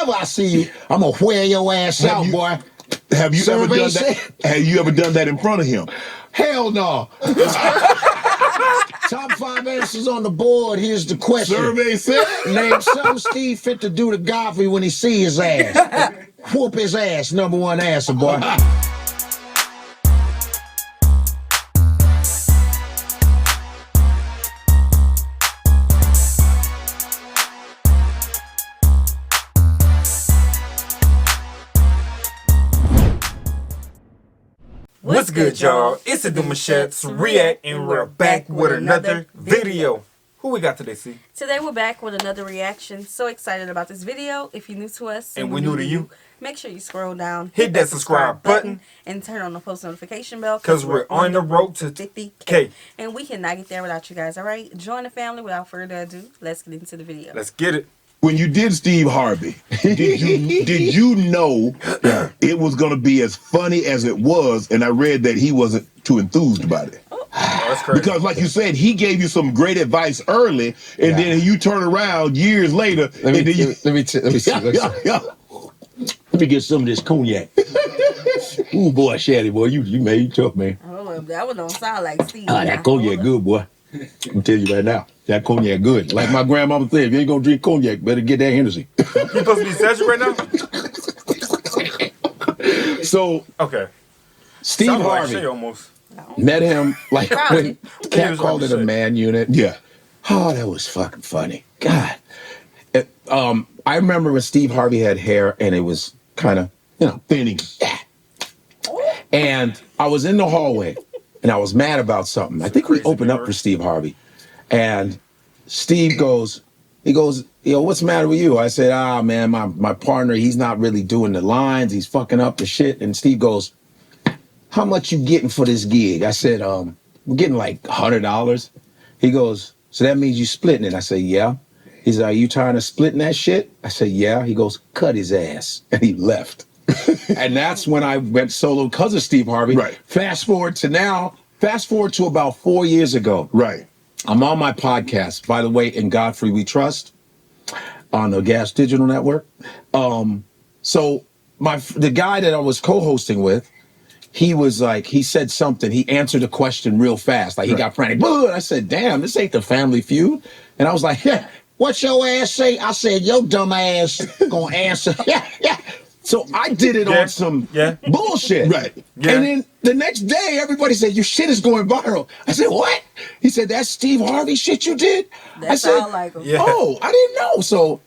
wherever I see you, I'm gonna wear your ass out, boy. Have you ever done that? Have you ever done that in front of him? Hell no. Top 5 answers on the board. Here's the question. Survey said. Name something Steve fit to do to Godfrey when he see his ass. Whoop his ass. Number 1 answer, boy. What's good, y'all? It's the Demouchets React, and we're back with another video. Who we got today, C? Today we're back with another reaction. So excited about this video. If you're new to us and we're new to you, make sure you scroll down, hit that subscribe button, and turn on the post notification bell, because we're on the road to 50K. And we cannot get there without you guys, alright? Join the family. Without further ado, let's get into the video. Let's get it. When you did Steve Harvey, did you know it was going to be as funny as it was? And I read that he wasn't too enthused about it. Oh, that's crazy. Because like you said, he gave you some great advice early, and then you turn around years later. Let me see. Let me get some of this cognac. Ooh, boy, Shannon, boy, you made it tough, man. Oh, that one don't sound like Steve. That cognac good, boy. I'm telling you right now, that cognac good. Like my grandmama said, if you ain't gonna drink cognac, better get that Hennessy. You supposed to be saturated right now? So, okay. Steve Harvey, like almost. Met him like when Cat called it a man unit. Yeah. Oh, that was fucking funny. God. I remember when Steve Harvey had hair and it was kind of, thinning. And I was in the hallway and I was mad about something. I think we opened up for Steve Harvey. And Steve goes, what's the matter with you? I said, man, my partner, he's not really doing the lines. He's fucking up the shit. And Steve goes, how much you getting for this gig? I said, we're getting like $100. He goes, so that means you splitting it? I said, yeah. He said, are you tired of splitting that shit? I said, yeah. He goes, cut his ass. And he left. And that's when I went solo because of Steve Harvey. Right. Fast forward to about 4 years ago. Right. I'm on my podcast, by the way, in Godfrey We Trust on the Gas Digital Network. So the guy that I was co-hosting with, he was like, he said something. He answered a question real fast. Like he got frantic. And I said, damn, this ain't the Family Feud. And I was like, yeah, what your ass say? I said, your dumb ass gonna answer. Yeah. So I did it on some bullshit. Right. Yeah. And then the next day, everybody said, your shit is going viral. I said, what? He said, that's Steve Harvey shit you did? That I said, sound like him. Yeah. oh, I didn't know. So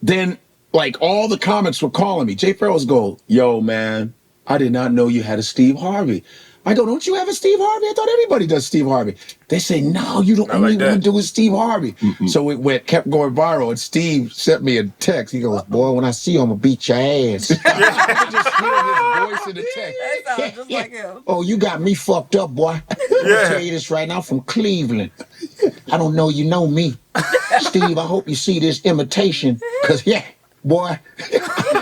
then, like, all the comments were calling me. Jay Farrell's go, yo, man, I did not know you had a Steve Harvey. I go, don't you have a Steve Harvey? I thought everybody does Steve Harvey. They say, no, you the only one doing Steve Harvey. So it kept going viral. And Steve sent me a text. He goes, boy, when I see you, I'm going to beat your ass. I could just hear his voice in the text. That sounds just like him. Oh, you got me fucked up, boy. I'll tell you this right now, from Cleveland. I don't know you know me. Steve, I hope you see this imitation. Because, boy,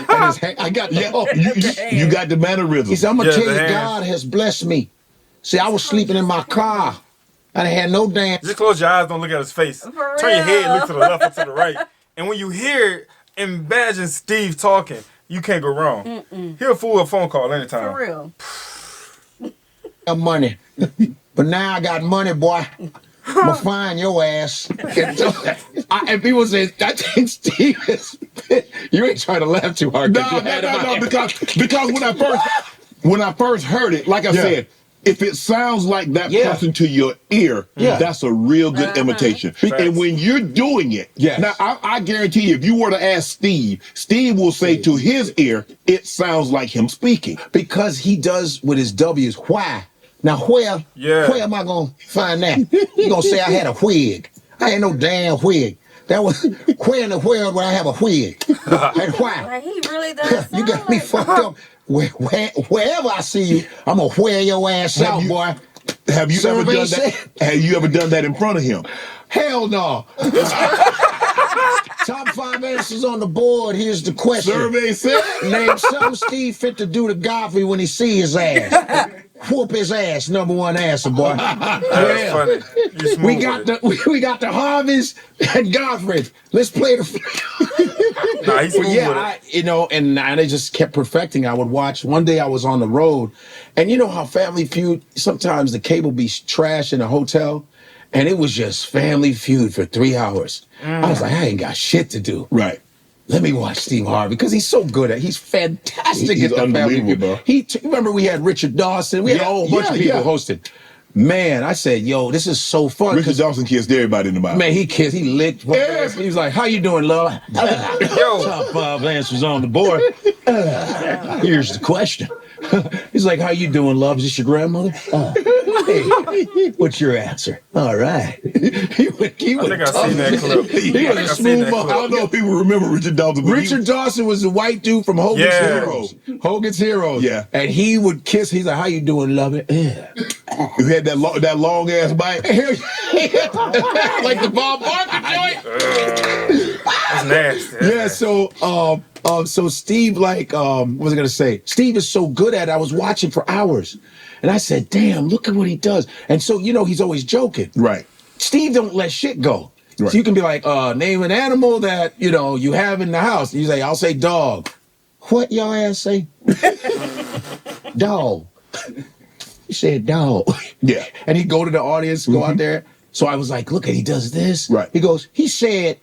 I got you got the mannerism. He said, I'm going to tell you, God has blessed me. See, I was sleeping in my car. I didn't have no damn. Just close your eyes, don't look at his face. Turn your head, look to the left or to the right. And when you hear, imagine Steve talking, you can't go wrong. He'll fool a phone call anytime. For real. Money. But now I got money, boy. I'm going to find your ass. And people say, I think Steve is... You ain't trying to laugh too hard. No, because when I first heard it, like I said, if it sounds like that person to your ear, that's a real good imitation. And when you're doing it, now I guarantee you, if you were to ask Steve will say to his ear, it sounds like him speaking. Because he does with his W's, why? Now, where am I going to find that? You're going to say I had a wig. I ain't no damn wig. That was, where in the world would I have a wig? And why? Like, he really does. You got me fucked up. Wherever I see you, I'm going to wear your ass out, boy. Have you ever done that? Have you ever done that in front of him? Hell no. Top 5 answers on the board. Here's the question. Survey said. Name something Steve fit to do to Godfrey when he see his ass. whoop his ass, number one answer, boy. That's funny. You smooth We with got it. we got the Harveys and Godfrey. Let's play the. Nah, he's smooth with it. You know, and I just kept perfecting. I would watch. One day I was on the road, and you know how Family Feud. Sometimes the cable be trash in a hotel, and it was just Family Feud for 3 hours. I was like, I ain't got shit to do. Right. Let me watch Steve Harvey because he's so good at. He's fantastic He's at the Family unbelievable, Feud. bro. Remember we had Richard Dawson. We had a whole bunch of people hosting. Man, I said, yo, this is so fun. Richard Dawson kissed everybody in the mouth. Man, he kissed, he licked. Yeah. He was like, how you doing, love? Yo. Top 5 answers on the board. Here's the question. He's like, how you doing, love? Is this your grandmother? Hey, what's your answer? All right. He I think I've seen that clip. He was a smooth mother. I don't know if people remember Richard Dawson. But Richard Dawson was the white dude from Hogan's Heroes. Hogan's Heroes. Yeah. And he would kiss. He's like, how you doing, love? Yeah. You had that long ass bite. Like the Bob Barker joint. That's nasty. Yeah, so Steve, like, what was I gonna say? Steve is so good at it. I was watching for hours. And I said, damn, look at what he does. And so, you know, he's always joking. Right. Steve don't let shit go. Right. So you can be like, name an animal that, you know, you have in the house. You say, I'll say dog. What your ass say? Dog. He said dog. Yeah. And he'd go to the audience, go out there. So I was like, look, he does this. Right. He goes, he said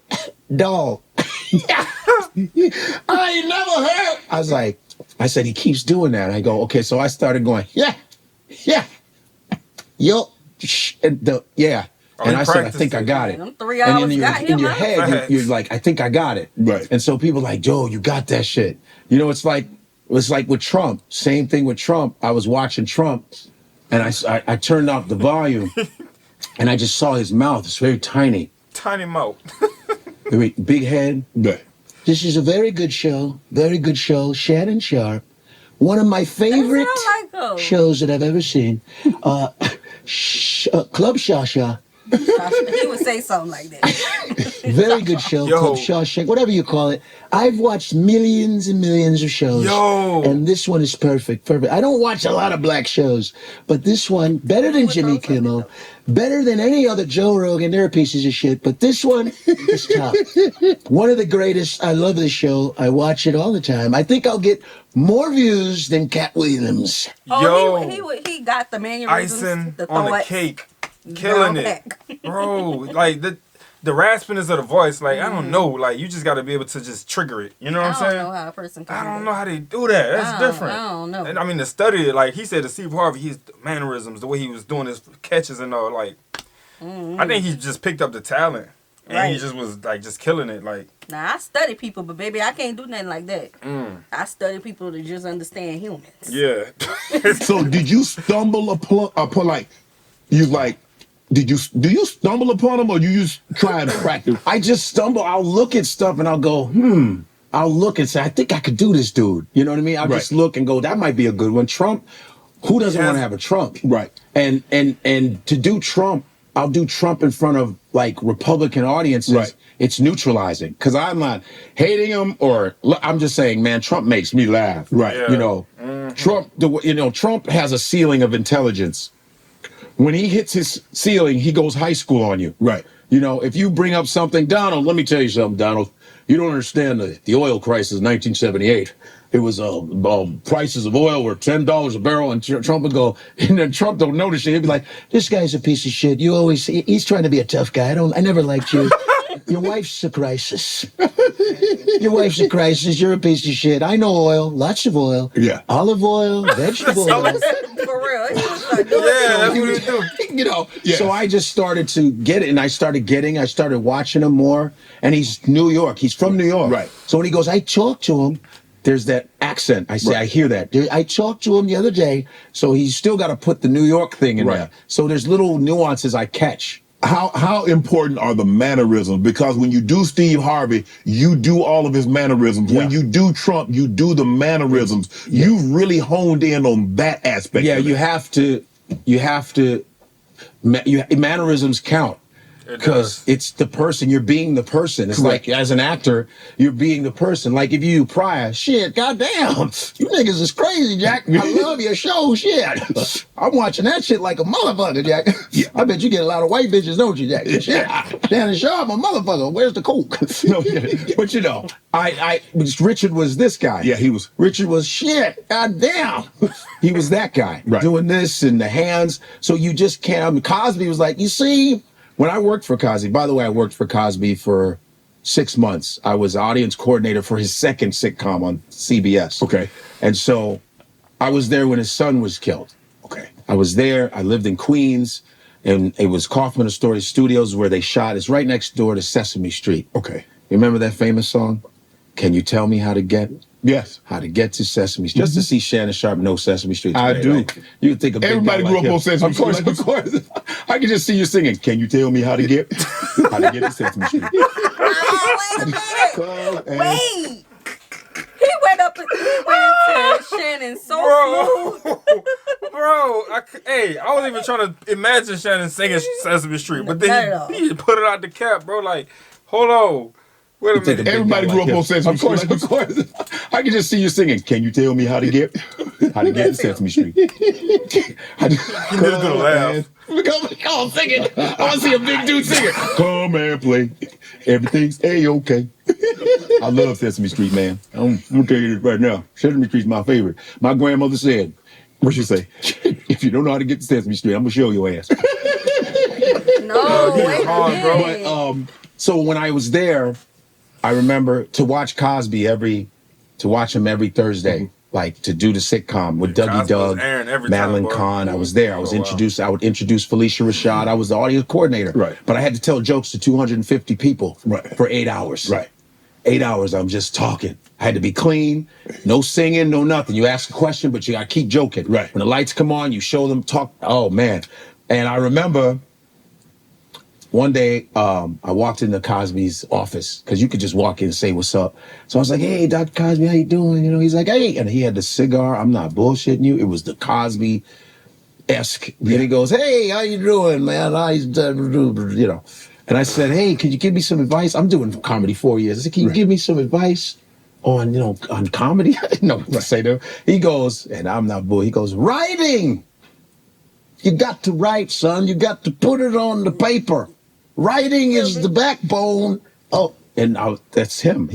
dog. I ain't never heard. I said, he keeps doing that. I go, okay. So I started going, yeah. Yo. Yeah. And I said, I think I got it. Them 3 And hours in your head, you're like, I think I got it. Right. And so people are like, Joe, you got that shit. You know, it's like with Trump. Same thing with Trump. I was watching Trump, and I turned off the volume, and I just saw his mouth. It's very tiny. Tiny mouth. Big head. Yeah. This is a very good show. Very good show. Shannon Sharpe. One of my favorite shows that I've ever seen. Club Shasha. He would say something like that. Very good show, Club Shawshank, whatever you call it. I've watched millions and millions of shows. And this one is perfect. I don't watch a lot of black shows, but this one, better than Jimmy Kimmel, better than any other Joe Rogan. They're pieces of shit, but this one is top. One of the greatest. I love this show. I watch it all the time. I think I'll get more views than Cat Williams. He got the mannerisms. Icing on the cake. Killing it. Bro, like the raspiness of the voice, like, I don't know, like, you just got to be able to just trigger it. You know what I'm saying? I don't know how a person can I do don't that. know how they do that. That's different. I don't know. And I mean, to study it, like, he said to Steve Harvey, his mannerisms, the way he was doing his catches and all, like, I think he just picked up the talent. And he just was, like, just killing it, like. Now, I study people, but baby, I can't do nothing like that. I study people to just understand humans. Yeah. So did you stumble upon like, do you stumble upon them, or you just try and practice? I just stumble. I'll look at stuff and I'll go, I'll look and say, I think I could do this dude. You know what I mean? I'll just look and go, that might be a good one. Trump, who doesn't want to have a Trump? Right. And to do Trump, I'll do Trump in front of like Republican audiences. Right. It's neutralizing because I'm not hating him I'm just saying, man, Trump makes me laugh. Right. Yeah. You know, Trump has a ceiling of intelligence. When he hits his ceiling, he goes high school on you. Right. You know, if you bring up something, Donald, let me tell you something, Donald. You don't understand the oil crisis in 1978. It was prices of oil were $10 a barrel, and Trump would go, and then Trump don't notice it. He'd be like, this guy's a piece of shit. He's trying to be a tough guy. I never liked you. Your wife's a crisis. Your wife's a crisis. You're a piece of shit. I know oil, lots of oil. Yeah. Olive oil, vegetable oil. For real. He was like, That's what he do. You know, so I just started to get it, and I started watching him more. And he's New York. He's from New York. Right. So when he goes, I talk to him, there's that accent. I say, I hear that. I talked to him the other day, so he's still got to put the New York thing in there. So there's little nuances I catch. How important are the mannerisms? Because when you do Steve Harvey, you do all of his mannerisms. Yeah. When you do Trump, you do the mannerisms. Yeah. You've really honed in on that aspect. Yeah, you have to. Mannerisms count. Because it's the person, you're being the person. It's like, as an actor, you're being the person. Like if you prior, shit, goddamn, you niggas is crazy, Jack. I love your show, shit. I'm watching that shit like a motherfucker, Jack. Yeah. I bet you get a lot of white bitches, don't you, Jack? Shit. Shannon Sharpe, a motherfucker. Where's the coke? No, but you know, Richard was this guy. Yeah, he was. Richard was shit, goddamn. He was that guy, doing this and the hands. So you just can't. I mean, Cosby was like, you see. When I worked for Cosby, by the way, I worked for Cosby for 6 months. I was audience coordinator for his second sitcom on CBS. Okay. And so I was there when his son was killed. Okay. I was there. I lived in Queens, and it was Kaufman Astoria Studios where they shot. It's right next door to Sesame Street. Okay. You remember that famous song? Can you tell me how to get? Yes. How to get to Sesame Street. Just to see Shannon Sharpe know Sesame Street. I do. Right? You would think a big everybody guy grew like up him. on Sesame Street. Of course. I can just see you singing. Can you tell me how to get to Sesame Street? Oh, wait a minute. Wait. He went to Shannon so smooth. Bro, I wasn't even trying to imagine Shannon singing Sesame Street, but then he put it out the cap, bro. Like, hold on. Wait a minute. Everybody grew up on Sesame Street. Of course. I can just see you singing. Can you tell me how to get to Sesame Street? He needs to do the laugh. Come on, sing it. I want to see a big dude sing it. Come and play. Everything's A-okay. I love Sesame Street, man. I'm going to tell you this right now. Sesame Street's my favorite. My grandmother said, what'd she say? If you don't know how to get to Sesame Street, I'm going to show your ass. No, wait a minute. But, so when I was there, I remember to watch Cosby every Thursday, like to do the sitcom with Dougie Cosby Doug, Madeline Kahn. I was there. I would introduce Felicia Rashad. I was the audience coordinator. Right. But I had to tell jokes to 250 people for 8 hours. Right. 8 hours, I'm just talking. I had to be clean, no singing, no nothing. You ask a question, but you gotta keep joking. Right. When the lights come on, you show them, talk. Oh, man. And I remember one day, I walked into Cosby's office because you could just walk in and say what's up. So I was like, "Hey, Dr. Cosby, how you doing?" You know, he's like, "Hey," and he had the cigar. I'm not bullshitting you. It was the Cosby-esque. And he goes, "Hey, how you doing, man?" You know. And I said, "Hey, could you give me some advice? I'm doing comedy 4 years. I said, can you give me some advice on comedy?" No, say no. He goes, and I'm not bull. He goes, "Writing. You got to write, son. You got to put it on the paper. Writing is the backbone." Oh, and that's him.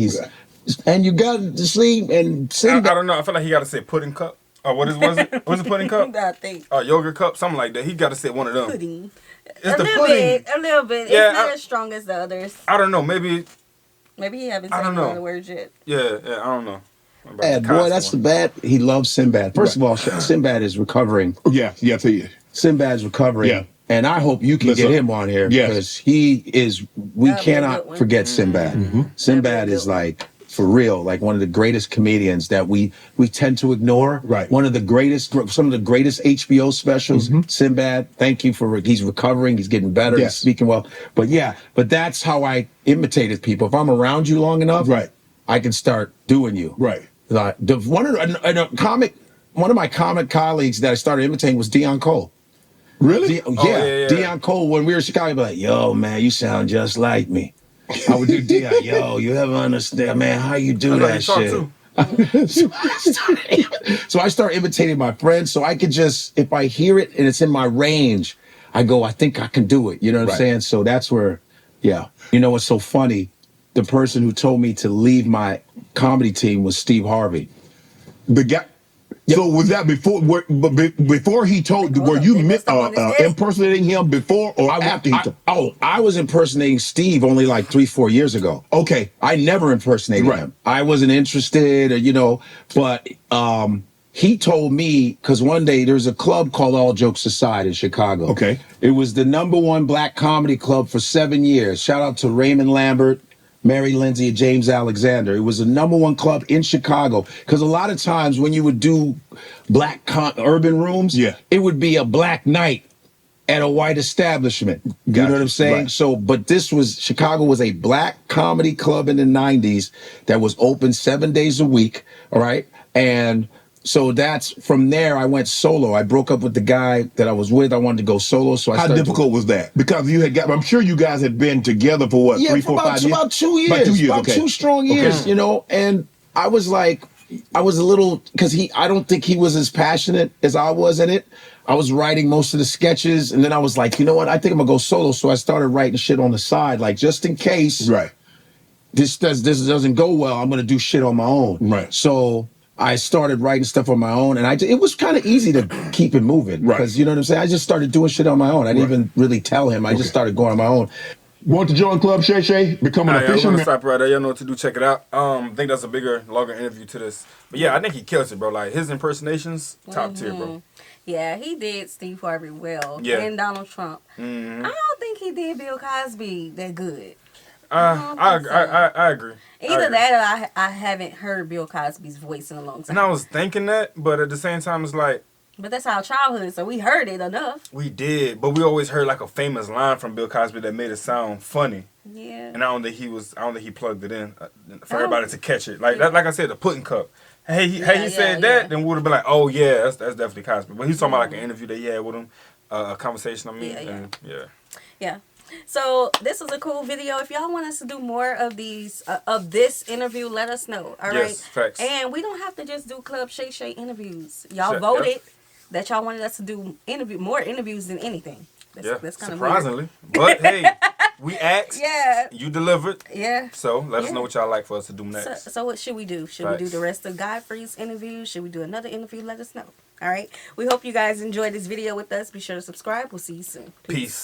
And you got to see and sing. I don't know. I feel like he got to say pudding cup. Oh, was it? Was it pudding cup? I think. Yogurt cup, something like that. He got to say one of them. Pudding. It's a the little pudding. bit. A little bit. Yeah, it's not as strong as the others. I don't know. Maybe he haven't said one of the words yet. Yeah, I don't know. Bad boy, that's the bad. He loves Sinbad. First of all, Sinbad is recovering. Yeah, I tell you. Sinbad's recovering. Yeah. And I hope you can get him on here because he is, we cannot forget Sinbad. Mm-hmm. Sinbad is like, for real, like one of the greatest comedians that we tend to ignore. Right. One of the greatest, some of the greatest HBO specials. Mm-hmm. Sinbad, thank you he's recovering, he's getting better, he's speaking well. But that's how I imitated people. If I'm around you long enough, I can start doing you. Right. One of my comic colleagues that I started imitating was Dion Cole. Really? Dion Cole, when we were in Chicago, he'd be like, "Yo, man, you sound just like me." I would do Dion, "Yo, you ever understand, man, how you do that shit?" So I started imitating my friends, so I could just, if I hear it and it's in my range, I go, I think I can do it. You know what I'm saying? So that's where, You know what's so funny? The person who told me to leave my comedy team was Steve Harvey. The guy. So was that before he told? Were you impersonating him before or after he told? I was impersonating Steve only like 3-4 years ago. Okay, I never impersonated him. I wasn't interested, but he told me, because one day there's a club called All Jokes Aside in Chicago. Okay, it was the #1 black comedy club for 7 years. Shout out to Raymond Lambert, Mary Lindsay, and James Alexander. It was the #1 club in Chicago. Because a lot of times when you would do black urban rooms, it would be a black night at a white establishment. You know what I'm saying? Right. So, but Chicago was a black comedy club in the 90s that was open 7 days a week, all right? And So that's from there. I went solo. I broke up with the guy that I was with. I wanted to go solo. So how difficult was that? Because you had got. I'm sure you guys had been together for what, 3, 4, 5 years? About 2 years. About 2 years. About Okay. 2 strong years. You know, and I was like, I was a little because I don't think he was as passionate as I was in it. I was writing most of the sketches, and then I was like, you know what? I think I'm gonna go solo. So I started writing shit on the side, like just in case. Right. This doesn't go well. I'm gonna do shit on my own. Right. So I started writing stuff on my own, and it was kind of easy to keep it moving. Right. Because you know what I'm saying. I just started doing shit on my own. I didn't even really tell him. I just started going on my own. Want to join Club Shay Shay? Become an official I'm gonna member? stop right there. Y'all know what to do. Check it out. I think that's a bigger, longer interview to this. But yeah, I think he kills it, bro. Like his impersonations, top tier, bro. Yeah, he did Steve Harvey well. Yeah. And Donald Trump. I don't think he did Bill Cosby that good. I agree. Either that or I haven't heard Bill Cosby's voice in a long time. And I was thinking that, but at the same time, it's like, but that's our childhood, so we heard it enough. we did, but we always heard like a famous line from Bill Cosby that made it sound funny. Yeah. And I don't think he plugged it in for everybody to catch it. Like like I said, the pudding cup. He said that, then we would have been like, oh yeah, that's definitely Cosby. But he's talking about like an interview that he had with him, a conversation. Yeah. So this was a cool video. If y'all want us to do more of these of this interview, let us know. All right. Yes, facts. And we don't have to just do Club Shay Shay interviews. Y'all voted that y'all wanted us to do more interviews than anything. That's kind of surprisingly. But hey, we asked. Yeah. You delivered. Yeah. So let us know what y'all like for us to do next. So what should we do? Should we do the rest of Godfrey's interview? Should we do another interview? Let us know. All right. We hope you guys enjoyed this video with us. Be sure to subscribe. We'll see you soon. Peace.